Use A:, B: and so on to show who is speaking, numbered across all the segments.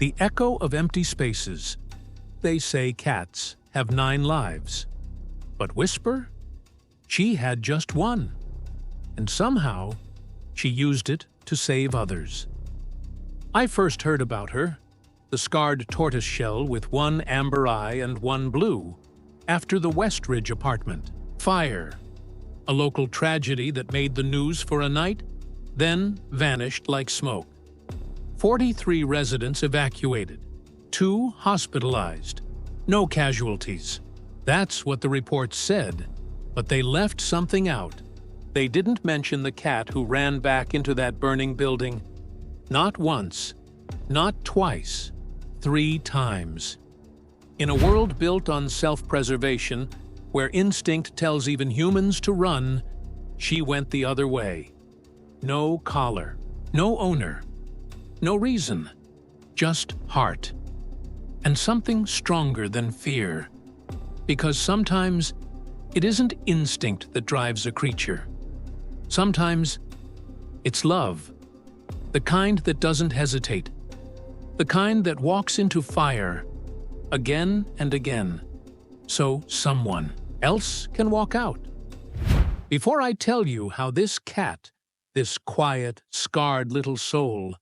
A: The echo of empty spaces. They say cats have 9 lives. But Whisper? She had just one. And somehow, she used it to save others. I first heard about her, the scarred tortoiseshell with 1 amber eye and 1 blue, after the Westridge apartment fire. A local tragedy that made the news for a night, then vanished like smoke. 43 residents evacuated, 2 hospitalized, no casualties. That's what the report said, but they left something out. They didn't mention the cat who ran back into that burning building. Not once, not twice, 3 times. In a world built on self-preservation, where instinct tells even humans to run, she went the other way. No collar, no owner, no reason, just heart. And something stronger than fear. Because sometimes it isn't instinct that drives a creature. Sometimes it's love. The kind that doesn't hesitate. The kind that walks into fire again and again, so someone else can walk out. Before I tell you how this cat, this quiet, scarred little soul,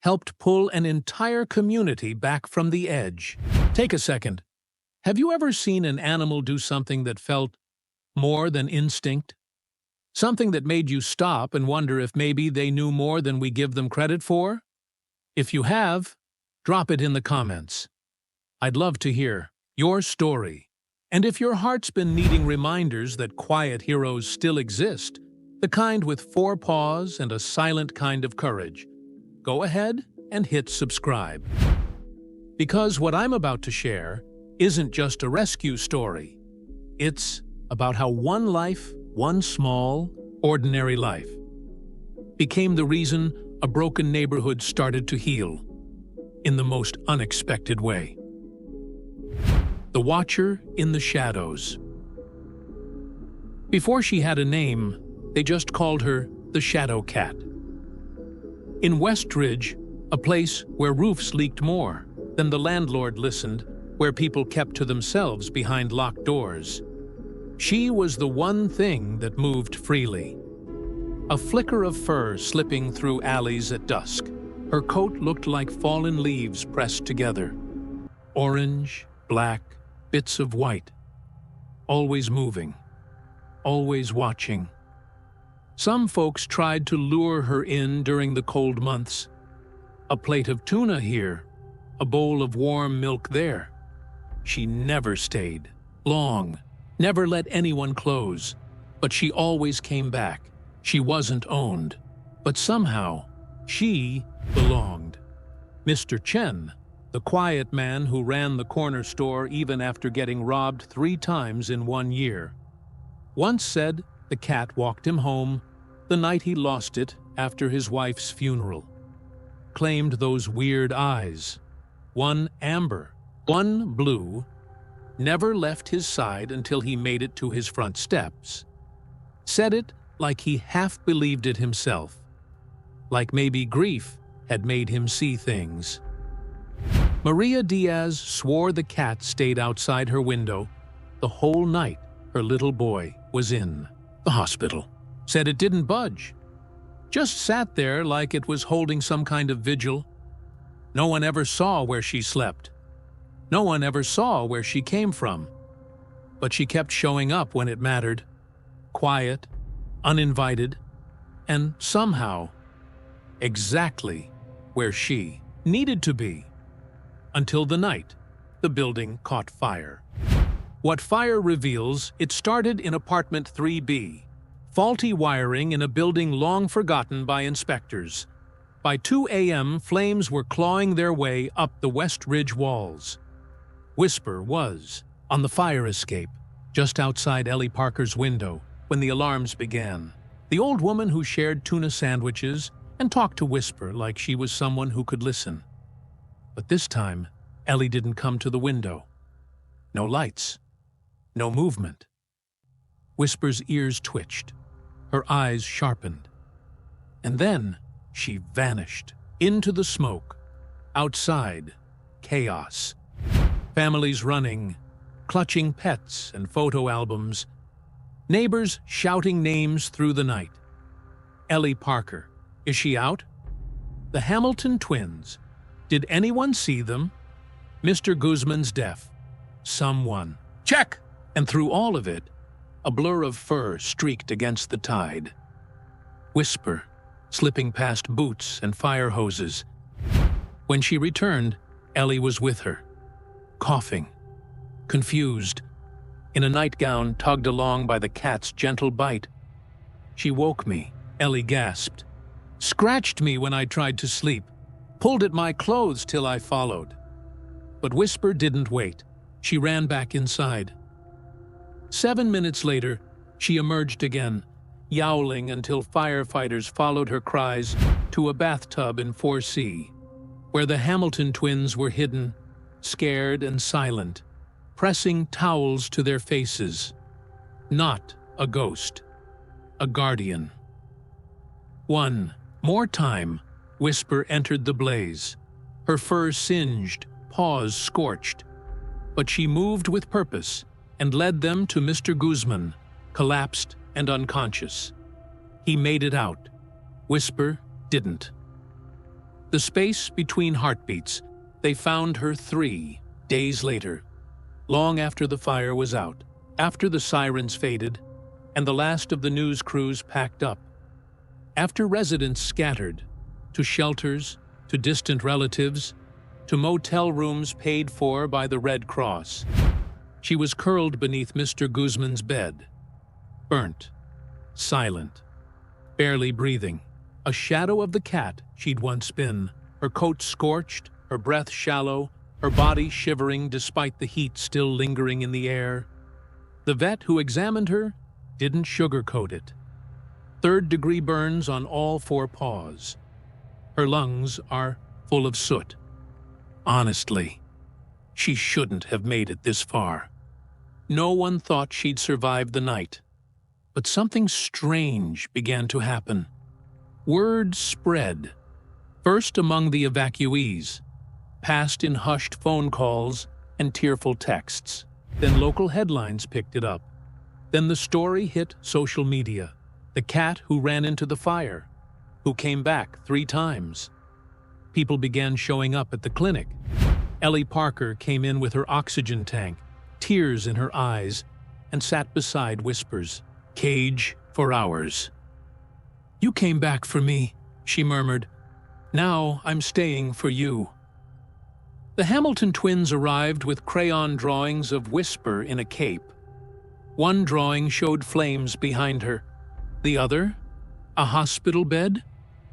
A: helped pull an entire community back from the edge, take a second. Have you ever seen an animal do something that felt more than instinct? Something that made you stop and wonder if maybe they knew more than we give them credit for? If you have, drop it in the comments. I'd love to hear your story. And if your heart's been needing reminders that quiet heroes still exist, the kind with 4 paws and a silent kind of courage, go ahead and hit subscribe. Because what I'm about to share isn't just a rescue story. It's about how one life, one small, ordinary life, became the reason a broken neighborhood started to heal in the most unexpected way. The Watcher in the Shadows. Before she had a name, they just called her the Shadow Cat. In Westridge, a place where roofs leaked more than the landlord listened, where people kept to themselves behind locked doors, she was the one thing that moved freely. A flicker of fur slipping through alleys at dusk. Her coat looked like fallen leaves pressed together. Orange, black, bits of white. Always moving. Always watching. Some folks tried to lure her in during the cold months. A plate of tuna here, a bowl of warm milk there. She never stayed long, never let anyone close, but she always came back. She wasn't owned, but somehow she belonged. Mr. Chen, the quiet man who ran the corner store even after getting robbed 3 times in 1 year, once said the cat walked him home the night he lost it after his wife's funeral. Claimed those weird eyes, 1 amber, 1 blue, never left his side until he made it to his front steps. Said it like he half believed it himself. Like maybe grief had made him see things. Maria Diaz swore the cat stayed outside her window the whole night her little boy was in the hospital. Said it didn't budge. Just sat there like it was holding some kind of vigil. No one ever saw where she slept. No one ever saw where she came from. But she kept showing up when it mattered. Quiet, uninvited, and somehow exactly where she needed to be. Until the night the building caught fire. What fire reveals, it started in apartment 3B. Faulty wiring in a building long forgotten by inspectors. By 2 a.m., flames were clawing their way up the Westridge walls. Whisper was on the fire escape, just outside Ellie Parker's window, when the alarms began. The old woman who shared tuna sandwiches and talked to Whisper like she was someone who could listen. But this time, Ellie didn't come to the window. No lights. No movement. Whisper's ears twitched. Her eyes sharpened. And then she vanished into the smoke, Outside, chaos. Families running, clutching pets and photo albums. Neighbors shouting names through the night. Ellie Parker. Is she out? The Hamilton twins. Did anyone see them? Mr. Guzman's deaf. Someone. Check! And through all of it, a blur of fur streaked against the tide. Whisper, slipping past boots and fire hoses. When she returned, Ellie was with her, coughing, confused, in a nightgown tugged along by the cat's gentle bite. She woke me, Ellie gasped. Scratched me when I tried to sleep, pulled at my clothes till I followed. But Whisper didn't wait. She ran back inside. 7 minutes later, she emerged again, yowling until firefighters followed her cries to a bathtub in 4C, where the Hamilton twins were hidden, scared and silent, pressing towels to their faces. Not a ghost, a guardian. One more time, Whisper entered the blaze, her fur singed, paws scorched. But she moved with purpose and led them to Mr. Guzman, collapsed and unconscious. He made it out. Whisper didn't. The space between heartbeats, they found her 3 days later, long after the fire was out, after the sirens faded, and the last of the news crews packed up. After residents scattered, to shelters, to distant relatives, to motel rooms paid for by the Red Cross. She was curled beneath Mr. Guzman's bed, burnt, silent, barely breathing, a shadow of the cat she'd once been, her coat scorched, her breath shallow, her body shivering despite the heat still lingering in the air. The vet who examined her didn't sugarcoat it. 3rd-degree burns on all 4 paws. Her lungs are full of soot. Honestly, she shouldn't have made it this far. No one thought she'd survive the night. But something strange began to happen. Word spread, first among the evacuees, passed in hushed phone calls and tearful texts. Then local headlines picked it up. Then the story hit social media. The cat who ran into the fire, who came back 3 times. People began showing up at the clinic. Ellie Parker came in with her oxygen tank, tears in her eyes, and sat beside Whisper's cage for hours. "You came back for me," she murmured. "Now I'm staying for you." The Hamilton twins arrived with crayon drawings of Whisper in a cape. One drawing showed flames behind her. The other, a hospital bed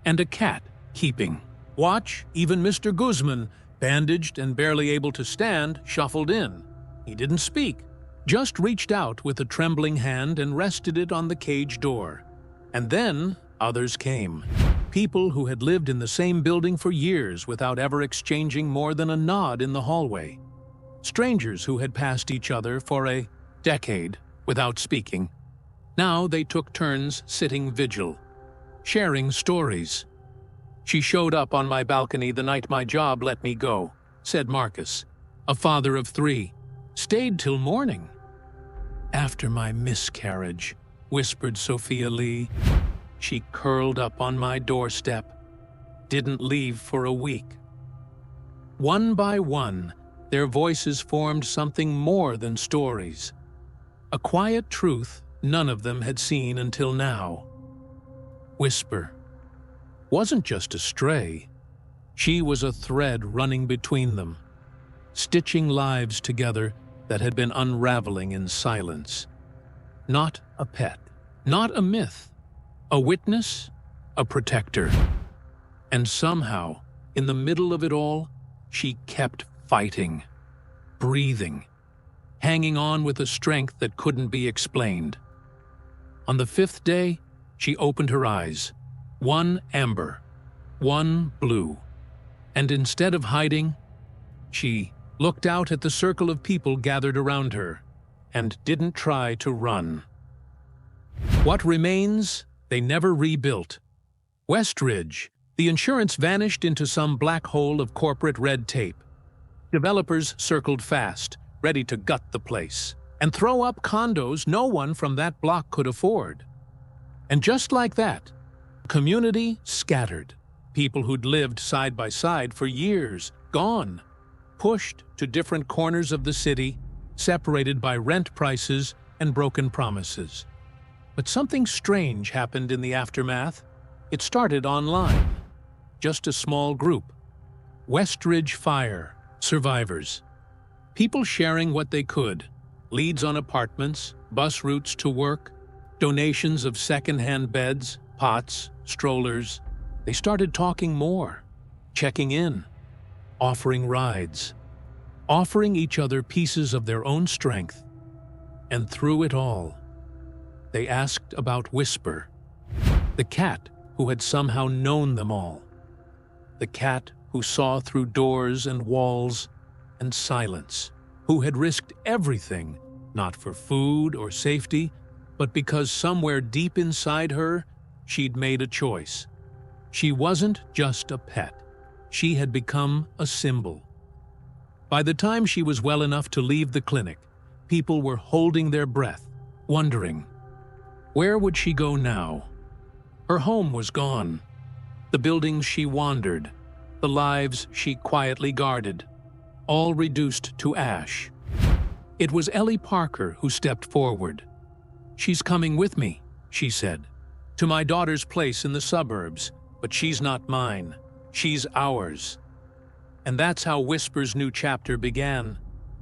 A: and a cat keeping watch. Even Mr. Guzman, bandaged and barely able to stand, shuffled in. He didn't speak, just reached out with a trembling hand and rested it on the cage door. And then others came. People who had lived in the same building for years without ever exchanging more than a nod in the hallway. Strangers who had passed each other for a decade without speaking. Now they took turns sitting vigil, sharing stories. "She showed up on my balcony the night my job let me go," said Marcus, a father of 3. "Stayed till morning." "After my miscarriage," whispered Sophia Lee. "She curled up on my doorstep, didn't leave for a week." One by one, their voices formed something more than stories. A quiet truth none of them had seen until now. Whisper wasn't just a stray. She was a thread running between them, stitching lives together that had been unraveling in silence. Not a pet, not a myth, a witness, a protector. And somehow, in the middle of it all, she kept fighting, breathing, hanging on with a strength that couldn't be explained. On the 5th day, she opened her eyes, one amber, one blue, and instead of hiding, she looked out at the circle of people gathered around her and didn't try to run. What remains, they never rebuilt. Westridge, The insurance vanished into some black hole of corporate red tape. Developers circled fast, ready to gut the place and throw up condos no one from that block could afford. And just like that, community scattered. People who'd lived side by side for years, gone, pushed to different corners of the city, separated by rent prices and broken promises. But something strange happened in the aftermath. It started online. Just a small group. Westridge Fire survivors. People sharing what they could. Leads on apartments, bus routes to work, donations of second-hand beds, pots, strollers. They started talking more, checking in, offering rides, offering each other pieces of their own strength. And through it all, they asked about Whisper, the cat who had somehow known them all, the cat who saw through doors and walls and silence, who had risked everything, not for food or safety, but because somewhere deep inside her, she'd made a choice. She wasn't just a pet. She had become a symbol. By the time she was well enough to leave the clinic, people were holding their breath, wondering, where would she go now? Her home was gone. The buildings she wandered, the lives she quietly guarded, all reduced to ash. It was Ellie Parker who stepped forward. "She's coming with me," she said, "to my daughter's place in the suburbs, but she's not mine. She's ours." And that's how Whisper's new chapter began.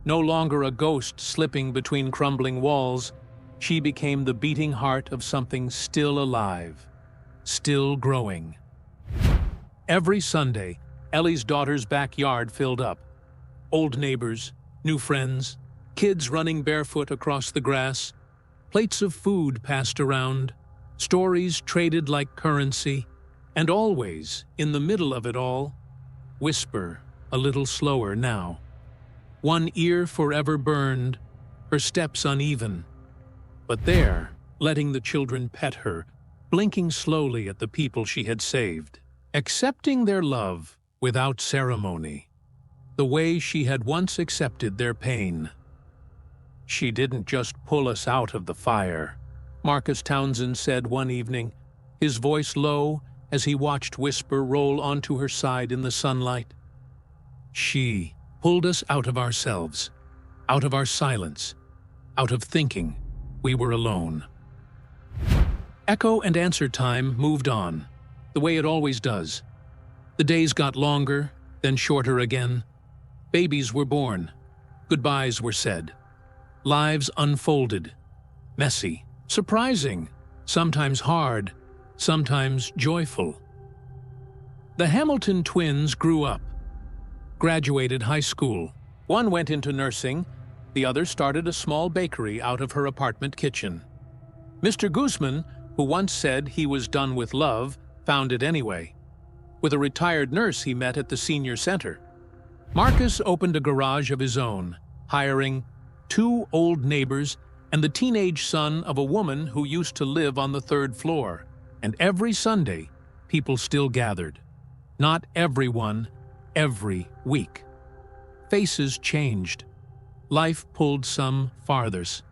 A: No longer a ghost slipping between crumbling walls, she became the beating heart of something still alive, still growing. Every Sunday, Ellie's daughter's backyard filled up. Old neighbors, new friends, kids running barefoot across the grass, plates of food passed around, stories traded like currency, and always, in the middle of it all, Whisper, a little slower now. One ear forever burned, her steps uneven. But there, letting the children pet her, blinking slowly at the people she had saved, accepting their love without ceremony, the way she had once accepted their pain. "She didn't just pull us out of the fire," Marcus Townsend said one evening, his voice low as he watched Whisper roll onto her side in the sunlight. "She pulled us out of ourselves, out of our silence, out of thinking we were alone." Echo and answer time moved on, the way it always does. The days got longer, then shorter again. Babies were born. Goodbyes were said. Lives unfolded. Messy, surprising, sometimes hard, sometimes joyful. The Hamilton twins grew up, graduated high school. One went into nursing, the other started a small bakery out of her apartment kitchen. Mr. Guzman, who once said he was done with love, found it anyway. With a retired nurse he met at the senior center. Marcus opened a garage of his own, hiring 2 old neighbors and the teenage son of a woman who used to live on the 3rd floor. And every Sunday, people still gathered. Not everyone, every week. Faces changed. Life pulled some farthers.